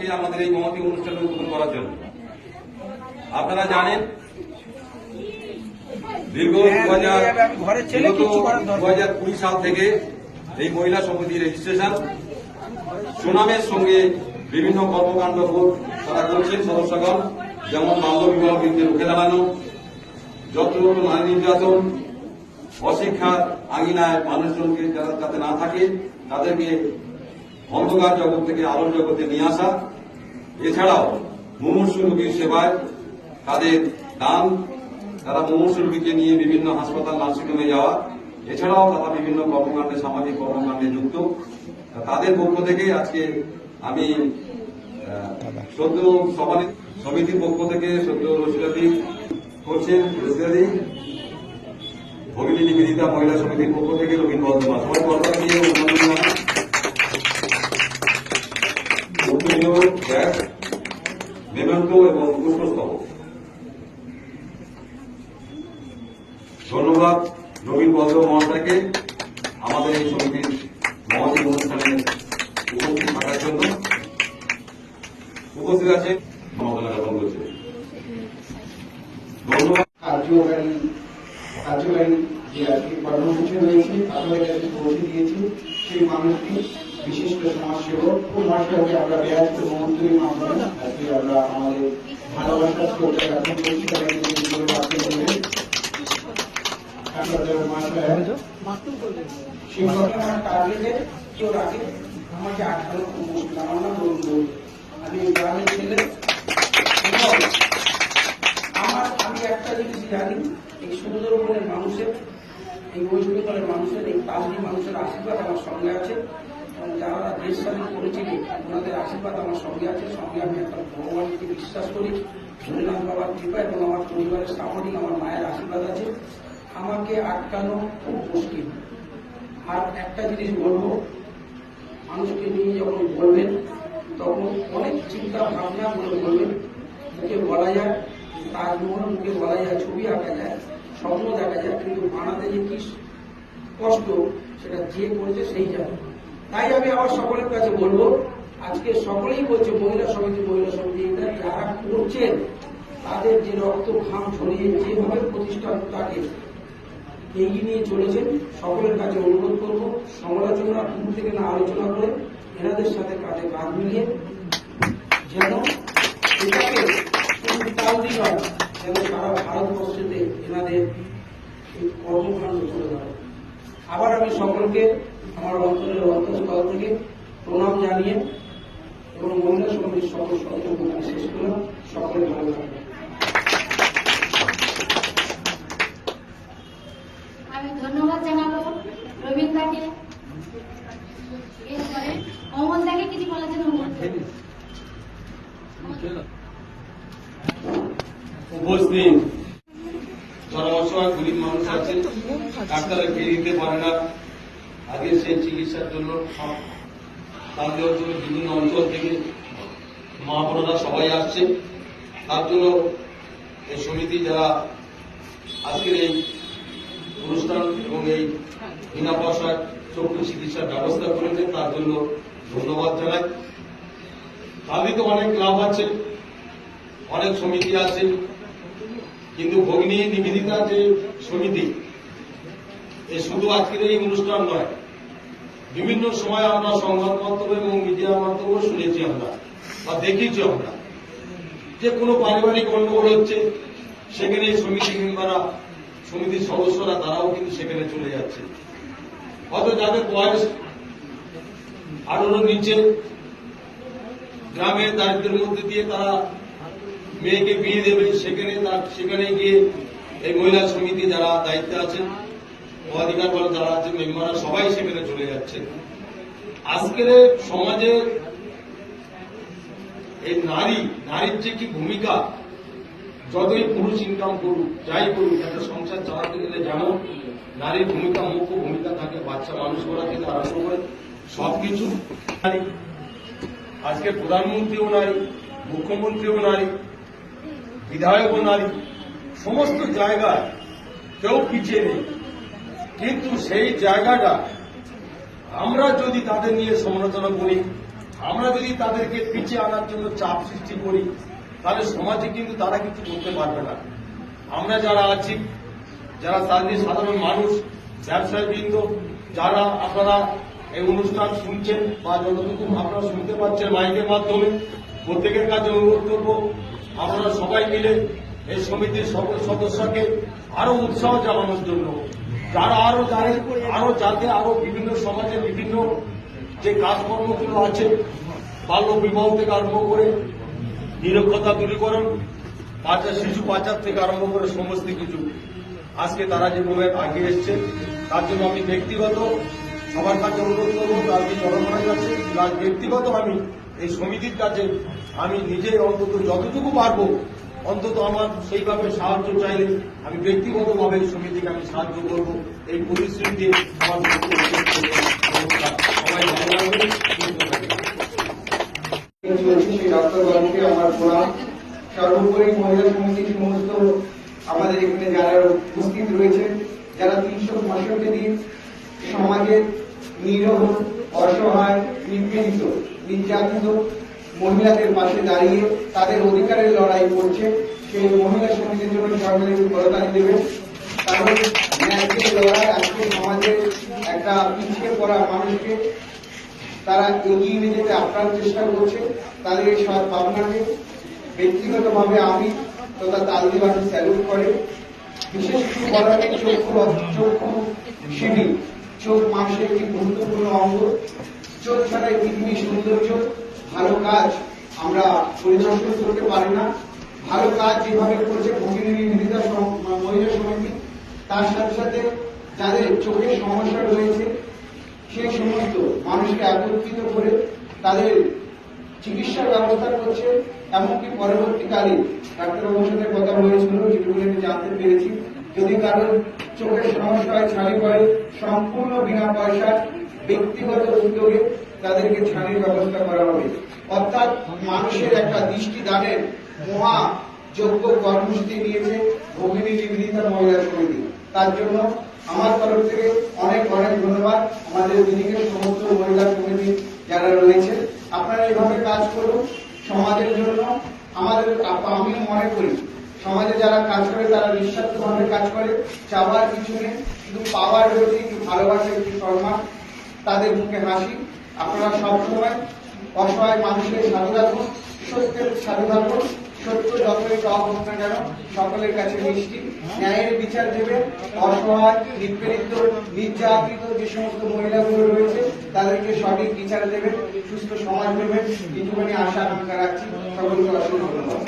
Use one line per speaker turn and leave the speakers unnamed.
আজকে আমাদের এই মহতী অনুষ্ঠানে উদ্বোধন করার জন্য। আপনারা জানেন দীর্ঘ 2020 সাল থেকে এই মহিলা সমিতির রেজিস্ট্রেশন সুনামের সঙ্গে বিভিন্ন কর্মকাণ্ড তারা করছেন সদস্যগণ, যেমন বাল্য বিবাহ বিরুদ্ধে রুখে দাঁড়ানো, যত্রতত্র নারী নির্যাতন, অশিক্ষার আঙিনায় মানুষজনকে যারা যাতে না থাকে তাদেরকে অন্ধকার জগৎ থেকে আলোর জগতে নিয়ে আসা, এছাড়াও মুমূর্ষু রোগীর সেবায় তাদের দান, তারা মুমূর্ষু রোগীকে নিয়ে বিভিন্ন হাসপাতাল নার্সিংহোমে যাওয়া, এছাড়াও তারা বিভিন্ন কর্মকাণ্ডে সামাজিক কর্মকাণ্ডে যুক্ত। তাদের পক্ষ থেকে আজকে আমি সদ্য সমিতির পক্ষ থেকে সদ্য রসিলাদি করছেন, রসিলাদি ভগিনী নিবেদিতা মহিলা সমিতির পক্ষ থেকে রবীন বর্ধমান সবাই বর্ধমান দিয়ে মেমেন্টো এবং পুষ্পস্তবক। ধন্যবাদ নবীন বদ্র মহাশয়কে আমাদের এই সমিতির মহতী অনুষ্ঠানে উপস্থিত থাকার জন্য। উপস্থিত আছেন সমবেদনা জ্ঞাপন করছে। ধন্যবাদ।
কার্যকারী যে আজকে কর্মসূচি রয়েছে আপনাদের কাছে পৌঁছে দিয়েছি, সেই মানুষটি বিশিষ্ট সমাজসেবক মহাশয়কে আমরা ব্যস্ত মন্ত্রীর মাধ্যমে আজকে আমরা আমাদের ভালোবাসার শ্রদ্ধা জ্ঞাপন করছি। সেই ঘটনার টার্গেটে কেউ রাখে আমাকে 18 লক্ষ মুশকিল, আমার নাম রবীন্দ্র, আমি গ্রামের ছেলে। আমি একটা জিনিস জানি, এই সুন্দরবনের মানুষের, এই ওয়েস্টবেঙ্গলের মানুষের, এই তালদি মানুষের আশীর্বাদ আমার সঙ্গে আছে, এবং যারা দেশ স্বাধীন করেছিলেন ওনাদের আশীর্বাদ আমার সঙ্গে আছে। সঙ্গে আমি একটা ভগবানকে বিশ্বাস করি, ভোলেনাথ বাবার কৃপা এবং আমার পরিবারের সামরিক আমার মায়ের আশীর্বাদ আছে। আমাকে আটকানো খুব মুশকিল। আর একটা জিনিস বলবো, মানুষকে নিয়ে যখন বলবেন তখন অনেক চিন্তা ভাবনা করে বলবেন। মুখে বলা যায় তাজমহল, মুখে বলা যায়, ছবি আঁকা যায়, স্বপ্ন দেখা যায়, কিন্তু বানাতে যে কি কষ্ট সেটা যে করেছে সেই জানে। তাই আমি আবার সকলের কাছে বলবো, আজকে সকলেই বলছে মহিলা সমিতি এটা যারা করছেন তাদের যে রক্ত ঘাম ছড়িয়ে যেভাবে প্রতিষ্ঠানটাকে এগিয়ে নিয়ে চলেছেন, সকলের কাছে অনুরোধ করবো সমালোচনা দূর থেকে না আলোচনা করে এনাদের সাথে কাজে কাজ মিলিয়ে যেন এটাকে তালদি নয়, যেন সারা ভারতবর্ষেতে এনাদের এই কর্মকাণ্ড চলে যাবে। আবার আমি সকলকে আমার অন্তরের অন্তঃস্থল থেকে প্রণাম জানিয়ে এবং মহিলা সমিতির সকল সদস্যকে শেষ করলাম। সকলে ভালো থাকবে।
আমি ধন্যবাদ জানাবো রবীন্দ্রকে। এরপরে অমলদাকে কিছু বলার জন্য
উপস্থিত যারা অসহায় গরিব মানুষ আছেন, ডাক্তাররা খেয়ে দিতে পারে না, আগে সেই চিকিৎসার জন্য তার দেওয়ার জন্য বিভিন্ন অঞ্চল থেকে মহাপুররা সবাই আসছে। তার জন্য এই সমিতি যারা আজকের এই অনুষ্ঠান এবং এই বিনা পয়সায় চক্ষু চিকিৎসার ব্যবস্থা করেছে তার জন্য ধন্যবাদ জানাই। তাদের তো অনেক লাভ আছে, অনেক সমিতি আছে, কিন্তু ভগিনী নিবেদিতা যে সমিতি, এ শুধু আজকের এই অনুষ্ঠান নয়, বিভিন্ন সময় আমরা সংবাদ মাধ্যমে এবং মিডিয়ার মাধ্যমেও শুনেছি আমরা বা দেখেছি আমরা যে কোনো পারিবারিক গণ্ডগোল হচ্ছে, সেখানে সমিতি মেম্বাররা, সমিতির সদস্যরা তারাও কিন্তু সেখানে চলে যাচ্ছে। হয়তো যাদের বয়স 18 নিচে, গ্রামের দারিদ্রের মধ্যে দিয়ে তারা মেয়েকে বিয়ে দেবে, সেখানে গিয়ে এই মহিলা সমিতি যারা দায়িত্বে আছেন, অধিকার বলে যারা আছে মেম্বাররা সবাই সেখানে চলে যাচ্ছে। আজকের সমাজে এই নারীর যে কি ভূমিকা, যতই পুরুষ ইনকাম করুক, যাই করুক, একটা সংসার চালাতে গেলে যেমন নারীর ভূমিকা, মুখ্য ভূমিকা থাকে, বাচ্চা মানুষ করা থেকে আরম্ভ করে সবকিছু নারী। আজকে প্রধানমন্ত্রীও নারী, মুখ্যমন্ত্রীও নারী, বিধায়কও নারী, সমস্ত জায়গায় কেউ পিছিয়ে নেই। কিন্তু সেই জায়গাটা আমরা যদি তাদের নিয়ে সমালোচনা করি, আমরা যদি তাদেরকে পিছিয়ে আনার জন্য চাপ সৃষ্টি করি তাহলে সমাজে কিন্তু তারা কিছু করতে পারবে না। আমরা যারা আছি, যারা সাধারণ মানুষ, ব্যবসায়ীবৃন্দ, যারা আপনারা এই অনুষ্ঠান শুনছেন বা যতটুকু আপনারা শুনতে পাচ্ছেন মাইকের মাধ্যমে, প্রত্যেকের কাছে অনুরোধ করব আপনারা সবাই মিলে এই সমিতির সকল সদস্যকে আরো উৎসাহ জানানোর জন্য, যারা আরো যাতে আরো বিভিন্ন সমাজের বিভিন্ন যে কাজকর্মগুলো আছে, বাল্য বিবাহ থেকে আরম্ভ করে নিরক্ষরতা দূরীকরণ, শিশু পাচার থেকে আরম্ভ করে সমস্ত কিছু আজকে তারা যেভাবে আগে এসছে, তার জন্য আমি ব্যক্তিগত সবার কাছে অনুরোধ করবো, তাদের জনগণের কাছে, ব্যক্তিগত আমি এই সমিতির কাছে আমি নিজে অন্তত যতটুকু পারবো, অন্তত আমার সেইভাবে সাহায্য চাইলে আমি ব্যক্তিগতভাবে এই সমিতিকে আমি সাহায্য করব। এই প্রতিশ্রুতি দিয়ে আমার সবাই ভালো লাগবে।
সেই ডাক্তারবাবুকে আমার প্রণাম। সর্বোপরি মহিলা সমিতির সমস্ত আমাদের এখানে যারা উপস্থিত রয়েছে, যারা 365 দিন সমাজের নিরহ, অসহায়, নিপীড়িত, নির্যাতিত মহিলাদের পাশে দাঁড়িয়ে তাদের অধিকারের লড়াই করছে, সেই মহিলা সমিতির জন্য সকলে করতালি দেবেন। কারণ ন্যায্যের লড়াই আজকে সমাজের একটা পিছিয়ে পড়া মানুষকে তারা এগিয়ে নিয়ে যেতে আপ্রাণ চেষ্টা করছে। তাদের এই সৎ ভাবনাকে ব্যক্তিগতভাবে আমি তথা তালদিবাসী স্যালুট করে। বিশেষ কিছু বলার নেই, চক্ষু শিবির, চোখ মানুষের একটি গুরুত্বপূর্ণ অঙ্গ। চোখ ছাড়া এই পৃথিবীর সৌন্দর্য, ভালো কাজ আমরা পরিদর্শন করতে পারি না। ভালো কাজ যেভাবে করছে ভগিনী নিবেদিতা মহিলা সমিতি, তার সাথে সাথে যাদের চোখের সমস্যা রয়েছে সেই সমস্ত মানুষকে একত্রিত করে তাদের চিকিৎসার ব্যবস্থা করছে। এমনকি পরবর্তীকালে ডাক্তারবাবুর সাথে কথা হয়েছিল, যেটুকু আমি জানতে পেরেছি, যদি কারোর চোখের সমস্যা হয়, ছানি পড়ে, সম্পূর্ণ বিনা পয়সায় ব্যক্তিগত উদ্যোগে তাদেরকে ছানির ব্যবস্থা করা হবে। অর্থাৎ মানুষের একটা দৃষ্টিদানের মহা যোগ্য কর্মসূচি নিয়েছে ভগিনী নিবেদিতা মহিলা সমিতি। তার জন্য আমার তরফ থেকে অনেক অনেক ধন্যবাদ। আমাদের দিদিকে সমস্ত মহিলা সমিতি যারা রয়েছে, আপনারা এভাবে কাজ করুন সমাজের জন্য। আমাদের আমি মনে করি সমাজে যারা কাজ করে তারা নিঃস্বার্থভাবে কাজ করে, চাওয়ার কিছু নেই, শুধু পাওয়ার রয়েছে একটু ভালোবাসা, একটু সম্মান, তাদের মুখে হাসি। আপনারা সবসময় অসহায় মানুষের সাথে থাকুন, সত্যের সাথে থাকুন। সত্য যতই টক হোক না কেন সকলের কাছে মিষ্টি। ন্যায়ের বিচার দেবে, অসহায়, নিপীড়িত, নির্যাতিত যে সমস্ত মহিলাগুলো রয়েছে তাদেরকে সঠিক বিচার দেবে, সুস্থ সমাজ দেবে। এইটুখানি আশা আকাঙ্ক্ষা রাখছি। সকলকে অসংখ্য ধন্যবাদ।